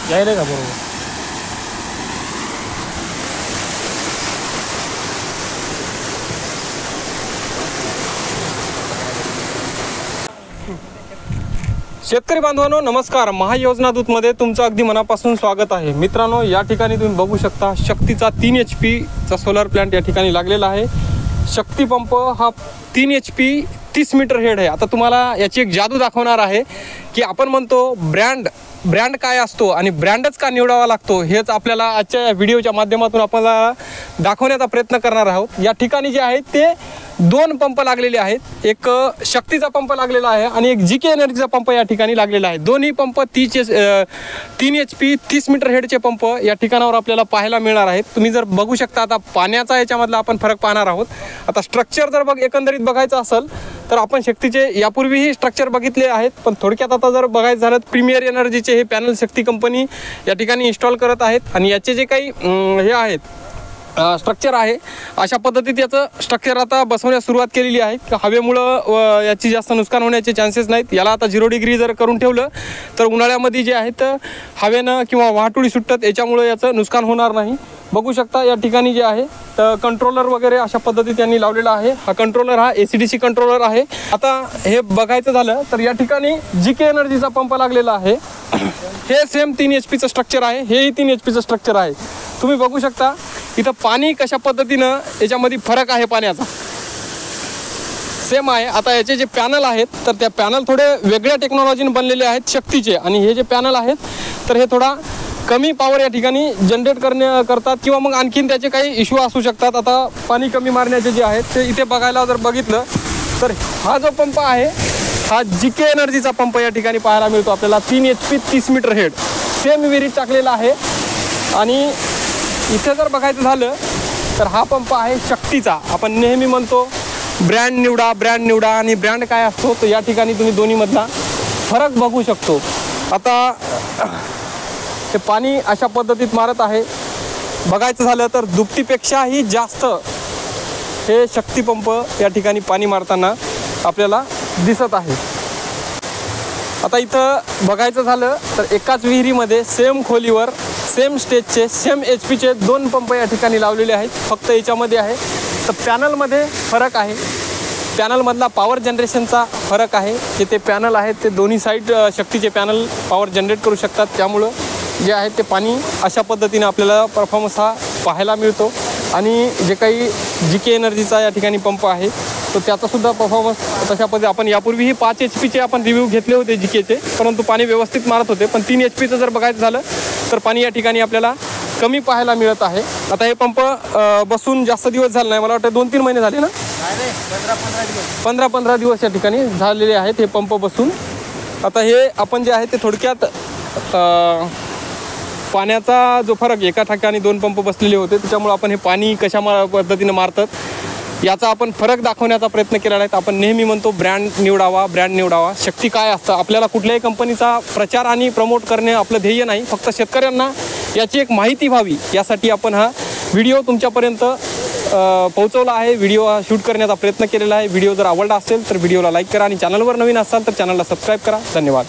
यायला का बरोबर? शेतकरी बांधवांनो नमस्कार, महायोजना दूतमध्ये तुमचं अगदी मनापासून स्वागत आहे. मित्रांनो, या ठिकाणी तुम्ही बघू शकता शक्तीचा 3 HP चा सोलर प्लांट या ठिकाणी लागलेला आहे. शक्ती पंप हा 3 HP 30 मीटर हेड आहे. आता तुम्हाला याची एक जादू दाखवणार आहे की आपण म्हणतो ब्रँड काय असतो आणि ब्रँडच का निवडावा लागतो, हेच आपल्याला आजच्या या व्हिडिओच्या माध्यमातून आपल्याला दाखवण्याचा प्रयत्न करणार आहोत. या ठिकाणी जे आहे ते 2 पंप लागलेले आहेत. एक शक्तीचा पंप लागलेला आहे आणि एक GK एनर्जीचा पंप या ठिकाणी लागलेला आहे. दोन्ही पंप 3 HP 30 मीटर हेडचे पंप या ठिकाणावर आपल्याला पाहायला मिळणार आहेत. तुम्ही जर बघू शकता, आता पाण्याचा याच्यामधला आपण फरक पाहणार आहोत. आता स्ट्रक्चर जर एकंदरीत बघायचं असेल तर आपण शक्तीचे यापूर्वीही स्ट्रक्चर बघितले आहेत, पण थोडक्यात आता जर बघायचं झालं तर प्रीमियर एनर्जीचे हे पॅनल शक्ती कंपनी या ठिकाणी इन्स्टॉल करत आहेत आणि याचे जे काही हे आहेत स्ट्रक्चर आहे, अशा पद्धतीत याचं स्ट्रक्चर आता बसवण्यास सुरुवात केलेली आहे. हवेमुळं याची जास्त नुकसान होण्याचे चान्सेस नाहीत. याला आता 0 डिग्री जर करून ठेवलं तर उन्हाळ्यामध्ये जे आहे तर हवेनं किंवा वाहतुळी सुटतात, याच्यामुळं याचं नुकसान होणार नाही. बघू शकता या ठिकाणी जे आहे तर कंट्रोलर वगैरे अशा पद्धतीत त्यांनी लावलेला आहे. हा कंट्रोलर हा ACDC कंट्रोलर आहे. आता हे बघायचं झालं तर या ठिकाणी GK एनर्जीचा पंप लागलेला आहे. हे सेम 3 HPचं स्ट्रक्चर आहे, हेही 3 HPचं स्ट्रक्चर आहे. तुम्ही बघू शकता इथं पाणी कशा पद्धतीनं याच्यामध्ये फरक आहे, पाण्याचा सेम आहे. आता याचे जे पॅनल आहेत तर त्या पॅनल थोडे वेगळ्या टेक्नॉलॉजीने बनलेले आहेत शक्तीचे, आणि हे जे पॅनल आहेत तर हे थोडा कमी पॉवर या ठिकाणी जनरेट करतात किंवा मग आणखीन त्याचे काही इश्यू असू शकतात. आता पाणी कमी मारण्याचे जे आहेत ते इथे बघायला जर बघितलं तर हा जो पंप आहे हा GK एनर्जीचा पंप या ठिकाणी पाहायला मिळतो आपल्याला. 3 HP 30 मीटर हेड सेम विहिरीत टाकलेला आहे. आणि इथे जर बघायचं झालं तर हा पंप आहे शक्तीचा. आपण नेहमी म्हणतो ब्रँड निवडा आणि ब्रँड काय असतो तर या ठिकाणी तुम्ही दोन्हीमधला फरक बघू शकतो. आता हे पाणी अशा पद्धतीत मारत आहे. बघायचं झालं तर दुपटीपेक्षाही जास्त हे शक्ती पंप या ठिकाणी पाणी मारताना आपल्याला दिसत आहे. आता इथं बघायचं झालं तर एकाच विहिरीमध्ये सेम खोलीवर सेम स्टेजचे सेम HPचे 2 पंप या ठिकाणी लावलेले आहेत. फक्त याच्यामध्ये आहे तर पॅनलमध्ये फरक आहे, पॅनलमधला पॉवर जनरेशनचा फरक आहे. जे ते पॅनल आहेत ते दोन्ही साईड शक्तीचे पॅनल पॉवर जनरेट करू शकतात. त्यामुळं जे आहे ते पाणी अशा पद्धतीने आपल्याला परफॉर्मन्स हा पाहायला मिळतो. आणि जे काही GK एनर्जीचा या ठिकाणी पंप आहे तर त्याचासुद्धा परफॉर्मन्स तशा पद्धतीने आपण यापूर्वीही 5 HPचे आपण रिव्ह्यू घेतले होते GKचे, परंतु पाणी व्यवस्थित मारत होते. पण 3 HPचं जर बघायचं झालं तर पाणी या ठिकाणी आपल्याला कमी पाहायला मिळत आहे. आता हे पंप बसून जास्त दिवस झाले नाही, मला वाटतं 2-3 महिने झाले ना, 15-15 दिवस या ठिकाणी झालेले आहेत हे पंप बसून. आता हे आपण जे आहे ते थोडक्यात पाण्याचा जो फरक, एका ठिकाणी 2 पंप बसलेले होते त्याच्यामुळे आपण हे पाणी कशा पद्धतीनं मारतात याचा आपण फरक दाखवण्याचा प्रयत्न केलेला आहे. आपण नेहमी म्हणतो ब्रँड निवडावा. शक्ती काय असतं, आपल्याला कुठल्याही कंपनीचा प्रचार आणि प्रमोट करणे आपलं ध्येय नाही, फक्त शेतकऱ्यांना याची एक माहिती व्हावी यासाठी आपण हा व्हिडिओ तुमच्यापर्यंत पोहोचवला आहे. व्हिडिओ हा शूट करण्याचा प्रयत्न केलेला आहे. व्हिडिओ जर आवडला असेल तर व्हिडिओला लाईक करा आणि चॅनलवर नवीन असाल तर चॅनलला सबस्क्राईब करा. धन्यवाद.